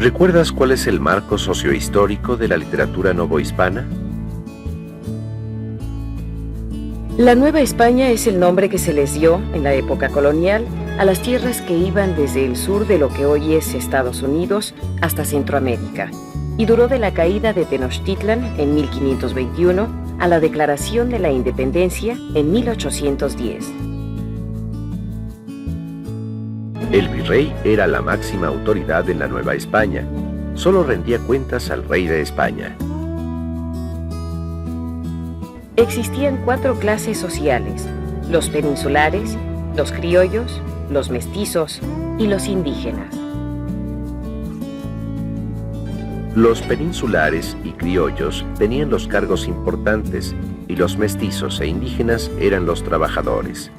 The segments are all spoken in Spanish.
¿Recuerdas cuál es el marco sociohistórico de la literatura novohispana? La Nueva España es el nombre que se les dio, en la época colonial, a las tierras que iban desde el sur de lo que hoy es Estados Unidos hasta Centroamérica, y duró de la caída de Tenochtitlan en 1521 a la declaración de la independencia en 1810. El virrey era la máxima autoridad en la Nueva España. Solo rendía cuentas al rey de España. Existían 4 clases sociales: los peninsulares, los criollos, los mestizos y los indígenas. Los peninsulares y criollos tenían los cargos importantes y los mestizos e indígenas eran los trabajadores.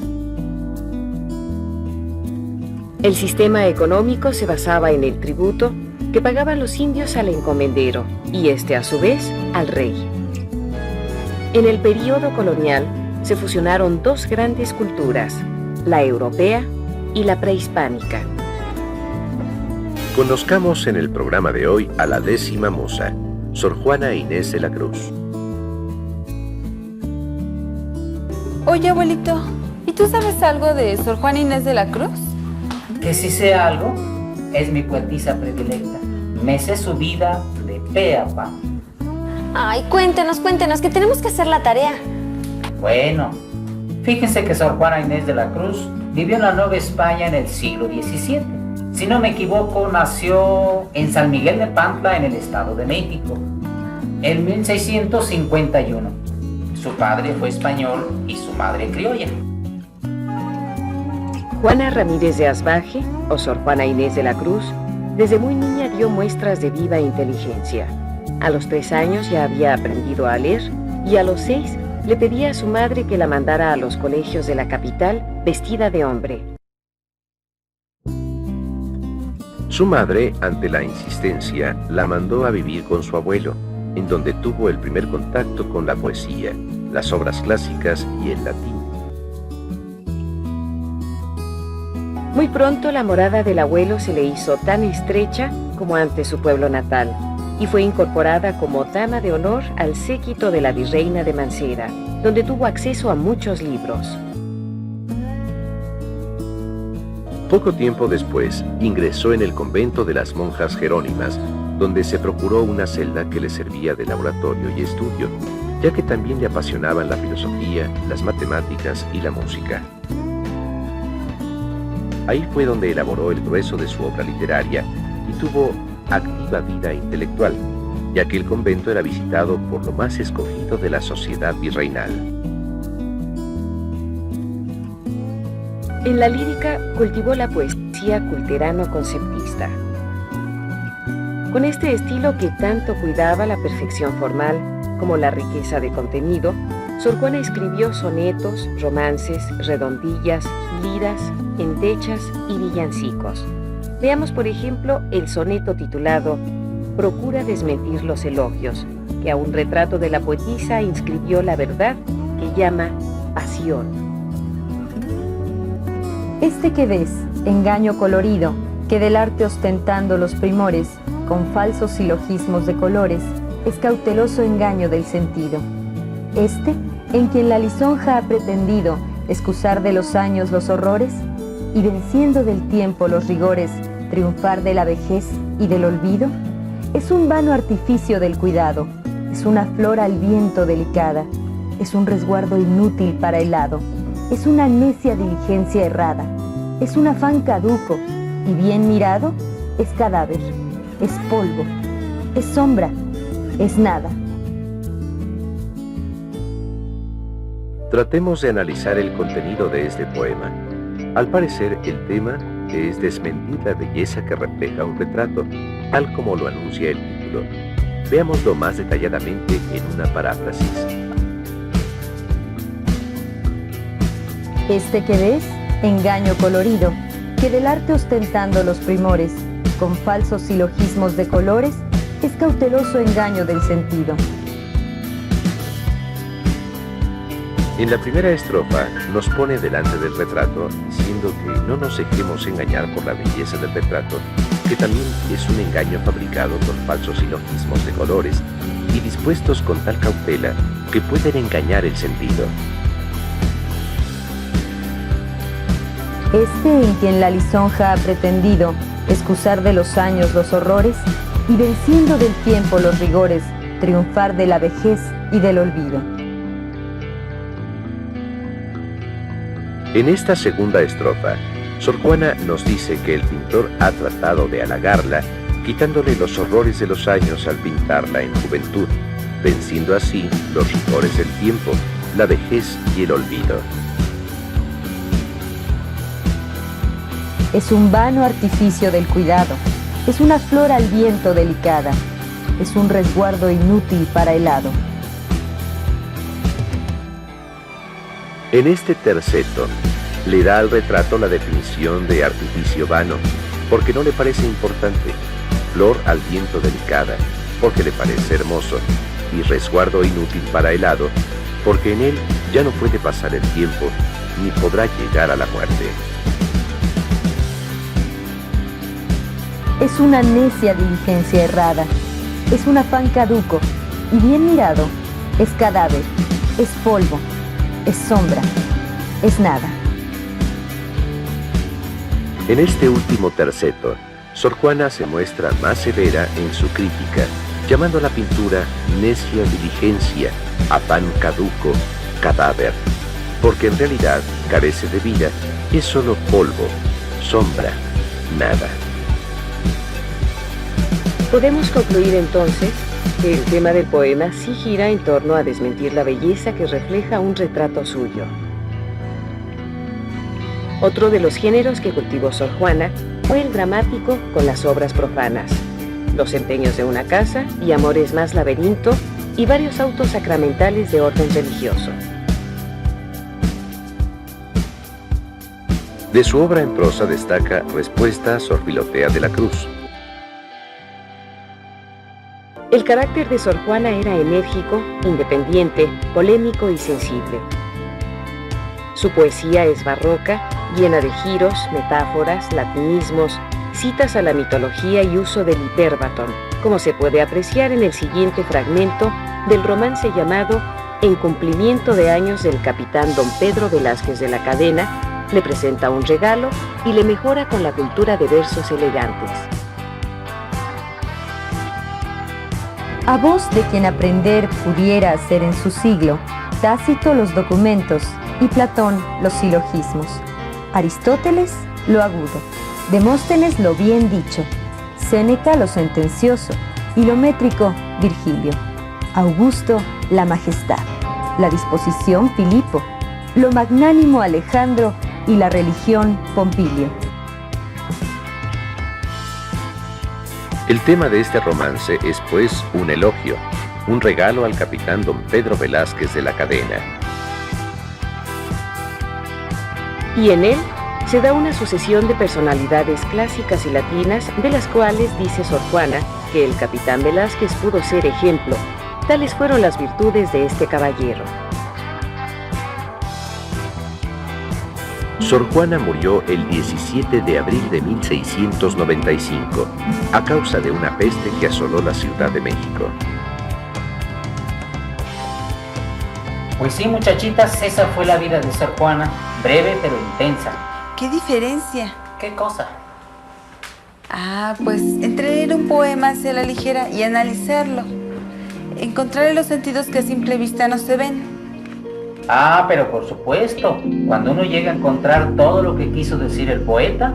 El sistema económico se basaba en el tributo que pagaban los indios al encomendero y este a su vez al rey. En el período colonial se fusionaron 2 grandes culturas, la europea y la prehispánica. Conozcamos en el programa de hoy a la 10ª musa, Sor Juana Inés de la Cruz. Oye, abuelito, ¿y tú sabes algo de Sor Juana Inés de la Cruz? Que si sé algo, es mi poetisa predilecta. Me sé su vida de pe a pa. Ay, cuéntenos, que tenemos que hacer la tarea. Bueno, fíjense que Sor Juana Inés de la Cruz vivió en la Nueva España en el siglo XVII. Si no me equivoco, nació en San Miguel de Pantla, en el Estado de México, en 1651. Su padre fue español y su madre criolla. Juana Ramírez de Asbaje, o Sor Juana Inés de la Cruz, desde muy niña dio muestras de viva inteligencia. A los 3 años ya había aprendido a leer y a los 6 le pedía a su madre que la mandara a los colegios de la capital vestida de hombre. Su madre, ante la insistencia, la mandó a vivir con su abuelo, en donde tuvo el primer contacto con la poesía, las obras clásicas y el latín. Muy pronto la morada del abuelo se le hizo tan estrecha como ante su pueblo natal y fue incorporada como dama de honor al séquito de la virreina de Mancera, donde tuvo acceso a muchos libros. Poco tiempo después, ingresó en el convento de las monjas jerónimas, donde se procuró una celda que le servía de laboratorio y estudio, ya que también le apasionaban la filosofía, las matemáticas y la música. Ahí fue donde elaboró el grueso de su obra literaria y tuvo activa vida intelectual, ya que el convento era visitado por lo más escogido de la sociedad virreinal. En la lírica cultivó la poesía culterano-conceptista. Con este estilo que tanto cuidaba la perfección formal como la riqueza de contenido, Sor Juana escribió sonetos, romances, redondillas, liras, endechas y villancicos. Veamos, por ejemplo, el soneto titulado Procura desmentir los elogios, que a un retrato de la poetisa inscribió la verdad que llama pasión. Este que ves, engaño colorido, que del arte ostentando los primores, con falsos silogismos de colores, es cauteloso engaño del sentido. Este, en quien la lisonja ha pretendido excusar de los años los horrores, y venciendo del tiempo los rigores, triunfar de la vejez y del olvido, es un vano artificio del cuidado, es una flor al viento delicada, es un resguardo inútil para el hado, es una necia diligencia errada, es un afán caduco, y bien mirado, es cadáver, es polvo, es sombra, es nada. Tratemos de analizar el contenido de este poema. Al parecer, el tema es desmentir la belleza que refleja un retrato, tal como lo anuncia el título. Veámoslo más detalladamente en una paráfrasis. Este que ves, engaño colorido, que del arte ostentando los primores, con falsos silogismos de colores, es cauteloso engaño del sentido. En la primera estrofa nos pone delante del retrato, diciendo que no nos dejemos engañar por la belleza del retrato, que también es un engaño fabricado salpicado por falsos silogismos de colores y dispuestos con tal cautela que pueden engañar el sentido. En quien la lisonja ha pretendido excusar de los años los horrores y venciendo del tiempo los rigores, triunfar de la vejez y del olvido. En esta segunda estrofa, Sor Juana nos dice que el pintor ha tratado de halagarla, quitándole los horrores de los años al pintarla en juventud, venciendo así los rigores del tiempo, la vejez y el olvido. Es un vano artificio del cuidado, es una flor al viento delicada, es un resguardo inútil para el hado. En este terceto, le da al retrato la definición de artificio vano, porque no le parece importante, flor al viento delicada, porque le parece hermoso, y resguardo inútil para el hado, porque en él ya no puede pasar el tiempo, ni podrá llegar a la muerte. Es una necia diligencia errada, es un afán caduco, y bien mirado, es cadáver, es polvo, es sombra, es nada. En este último terceto, Sor Juana se muestra más severa en su crítica, llamando a la pintura necia diligencia, afán caduco, cadáver, porque en realidad carece de vida, es solo polvo, sombra, nada. Podemos concluir entonces que el tema del poema sí gira en torno a desmentir la belleza que refleja un retrato suyo. Otro de los géneros que cultivó Sor Juana fue el dramático con las obras profanas, los empeños de una casa y Amores más laberinto y varios autos sacramentales de orden religioso. De su obra en prosa destaca Respuesta a Sor Filotea de la Cruz. El carácter de Sor Juana era enérgico, independiente, polémico y sensible. Su poesía es barroca, llena de giros, metáforas, latinismos, citas a la mitología y uso del hiperbatón, como se puede apreciar en el siguiente fragmento del romance llamado En cumplimiento de años del capitán don Pedro Velázquez de la Cadena, le presenta un regalo y le mejora con la cultura de versos elegantes. A voz de quien aprender pudiera hacer en su siglo, Tácito los documentos y Platón los silogismos, Aristóteles lo agudo, Demóstenes lo bien dicho, Séneca lo sentencioso y lo métrico Virgilio, Augusto la majestad, la disposición Filipo, lo magnánimo Alejandro y la religión Pompilio. El tema de este romance es pues un elogio, un regalo al capitán don Pedro Velázquez de la Cadena. Y en él se da una sucesión de personalidades clásicas y latinas, de las cuales dice Sor Juana que el capitán Velázquez pudo ser ejemplo. Tales fueron las virtudes de este caballero. Sor Juana murió el 17 de abril de 1695, a causa de una peste que asoló la Ciudad de México. Pues sí, muchachitas, esa fue la vida de Sor Juana, breve pero intensa. ¿Qué diferencia? ¿Qué cosa? Pues entre leer un poema hacia la ligera y analizarlo. Encontraré los sentidos que a simple vista no se ven. Pero por supuesto, cuando uno llega a encontrar todo lo que quiso decir el poeta,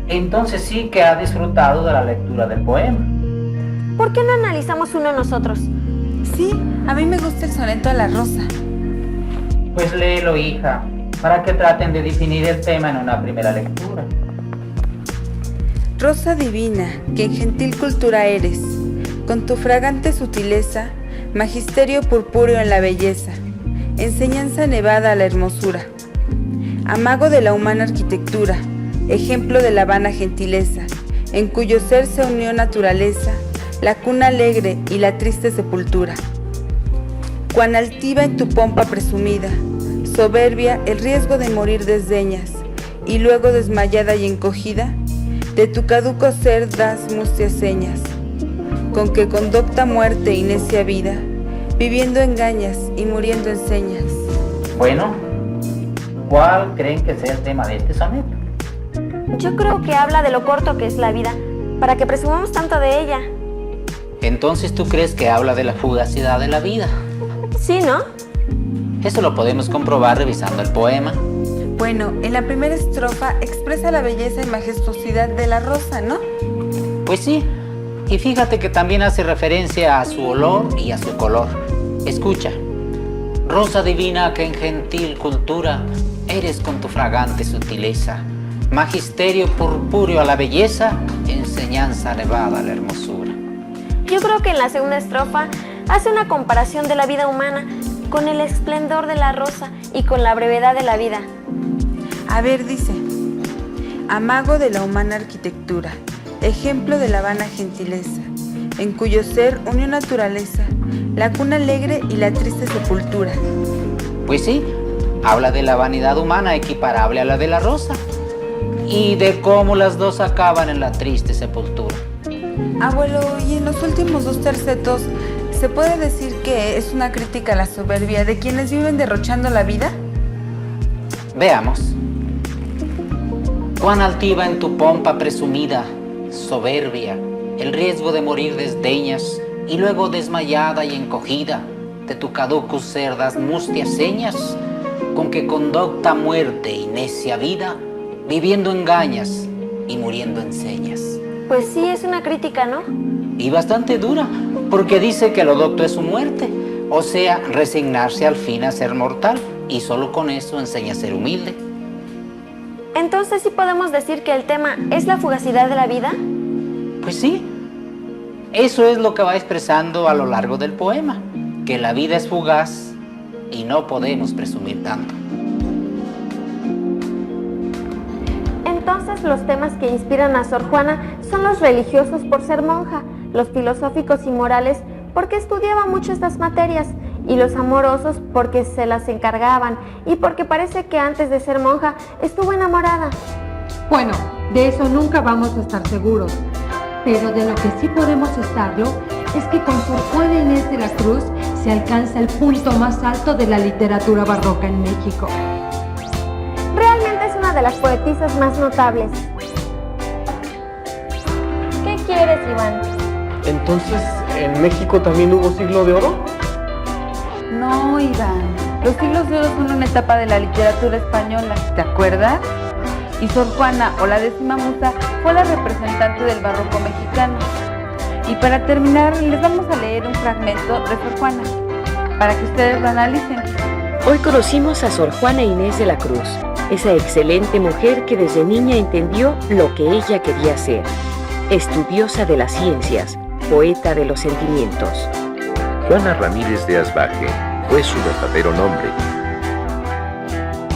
entonces sí que ha disfrutado de la lectura del poema. ¿Por qué no analizamos uno nosotros? Sí, a mí me gusta el soneto a la rosa. Pues léelo, hija, para que traten de definir el tema en una primera lectura. Rosa divina, que en gentil cultura eres, con tu fragante sutileza, magisterio purpúreo en la belleza, enseñanza nevada a la hermosura, amago de la humana arquitectura, ejemplo de la vana gentileza, en cuyo ser se unió naturaleza, la cuna alegre y la triste sepultura. Cuán altiva en tu pompa presumida, soberbia el riesgo de morir desdeñas, y luego desmayada y encogida, de tu caduco ser das mustias señas. con que conducta muerte y necia vida, viviendo engañas y muriendo enseñas. Bueno, ¿cuál creen que sea el tema de este soneto? Yo creo que habla de lo corto que es la vida, para que presumamos tanto de ella. Entonces, ¿tú crees que habla de la fugacidad de la vida? Sí, ¿no? Eso lo podemos comprobar revisando el poema. Bueno, en la primera estrofa expresa la belleza y majestuosidad de la rosa, ¿no? Pues sí, y fíjate que también hace referencia a su olor y a su color. Escucha. Rosa divina que en gentil cultura eres con tu fragante sutileza, magisterio purpúreo a la belleza, enseñanza elevada a la hermosura. Yo creo que en la segunda estrofa hace una comparación de la vida humana con el esplendor de la rosa y con la brevedad de la vida. A ver, dice: amago de la humana arquitectura, ejemplo de la vana gentileza, en cuyo ser unió naturaleza, la cuna alegre y la triste sepultura. Pues sí, habla de la vanidad humana equiparable a la de la rosa y de cómo las dos acaban en la triste sepultura. Abuelo, y en los últimos 2 tercetos, ¿se puede decir que es una crítica a la soberbia de quienes viven derrochando la vida? Veamos. Cuán altiva en tu pompa presumida, soberbia, el riesgo de morir desdeñas, y luego desmayada y encogida, de tu caducus ser das mustias señas, con que conducta muerte y necia vida, viviendo engañas y muriendo enseñas. Pues sí, es una crítica, ¿no? Y bastante dura, porque dice que lo docto es su muerte, o sea, resignarse al fin a ser mortal, y solo con eso enseña a ser humilde. Entonces, ¿sí podemos decir que el tema es la fugacidad de la vida? Pues sí, eso es lo que va expresando a lo largo del poema, que la vida es fugaz y no podemos presumir tanto. Entonces, los temas que inspiran a Sor Juana son los religiosos por ser monja, los filosóficos y morales porque estudiaba mucho estas materias, y los amorosos porque se las encargaban y porque parece que antes de ser monja estuvo enamorada. Bueno, de eso nunca vamos a estar seguros, pero de lo que sí podemos estarlo es que con Sor Juana Inés de la Cruz se alcanza el punto más alto de la literatura barroca en México. Realmente es una de las poetisas más notables. ¿Qué quieres, Iván? Entonces, ¿en México también hubo siglo de oro? No, Iván. Los siglos de oro son una etapa de la literatura española, ¿te acuerdas? Y Sor Juana, o la 10ª musa, fue la representante del barroco mexicano. Y para terminar, les vamos a leer un fragmento de Sor Juana, para que ustedes lo analicen. Hoy conocimos a Sor Juana Inés de la Cruz, esa excelente mujer que desde niña entendió lo que ella quería ser. Estudiosa de las ciencias, poeta de los sentimientos. Juana Ramírez de Asbaje fue su verdadero nombre.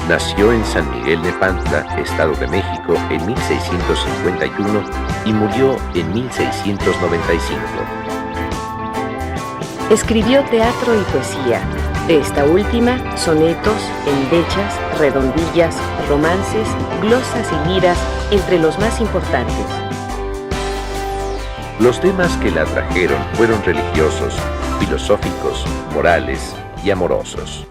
Nació en San Miguel Nepantla, Estado de México, en 1651 y murió en 1695. Escribió teatro y poesía. De esta última, sonetos, endechas, redondillas, romances, glosas y liras, entre los más importantes. Los temas que la atrajeron fueron religiosos, filosóficos, morales y amorosos.